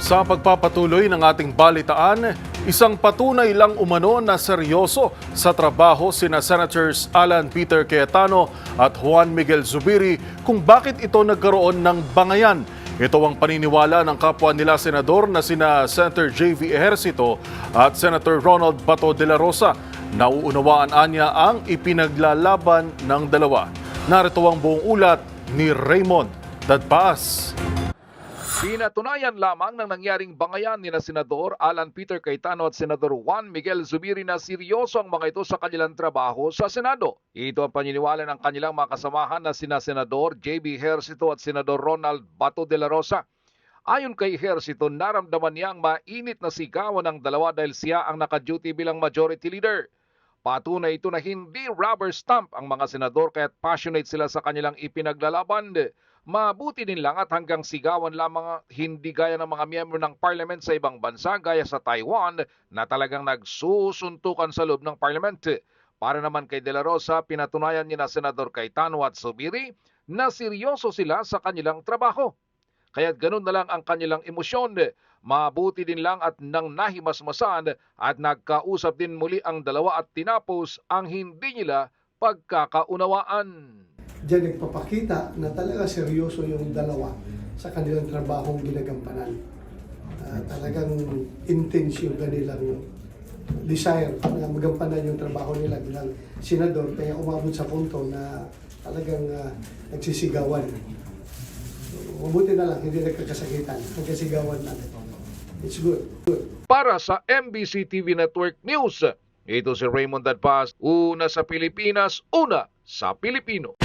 Sa pagpapatuloy ng ating balitaan, isang patunay lang umano na seryoso sa trabaho sina Senators Alan Peter Cayetano at Juan Miguel Zubiri kung bakit ito nagkaroon ng bangayan. Ito ang paniniwala ng kapwa nila senador na sina Senator J.V. Ejercito at Senator Ronald Bato de la Rosa. Nauunawaan anya ang ipinaglalaban ng dalawa. Narito ang buong ulat ni Raymond Dadpaas. Pinatunayan lamang ng nangyaring bangayan ni na Senador Alan Peter Cayetano at Senador Juan Miguel Zubiri na seryoso ang mga ito sa kanilang trabaho sa Senado. Ito ang paniniwala ng kanilang mga kasamahan na sina Senador J.B. Ejercito at Senador Ronald Bato de la Rosa. Ayon kay Ejercito, naramdaman niya ang mainit na sigawan ng dalawa dahil siya ang naka-duty bilang majority leader. Patunay ito na hindi rubber stamp ang mga senador kaya't passionate sila sa kanilang ipinaglalaban. Mabuti din lang at hanggang sigawan lamang, hindi gaya ng mga miyembro ng parliament sa ibang bansa gaya sa Taiwan na talagang nagsusuntukan sa loob ng parliament. Para naman kay De La Rosa, pinatunayan ni na Senador Cayetano at Zubiri na seryoso sila sa kanilang trabaho. Kaya't ganun na lang ang kanilang emosyon. Mabuti din lang at nang nahimasmasan at nagkausap din muli ang dalawa at tinapos ang hindi nila pagkakaunawaan. Diyan nagpapakita na talaga seryoso yung dalawa sa kanilang trabahong ginagampanan. Talagang intense yung kanilang desire na magampanan yung trabaho nila bilang senador, kaya umabot sa punto na talagang nagsisigawan. Mabuti na lang, hindi nagkakasakitan. Nagkasigawan na. It's good. Para sa MBC TV Network News, ito si Raymond Dadpaas, una sa Pilipinas, una sa Pilipino.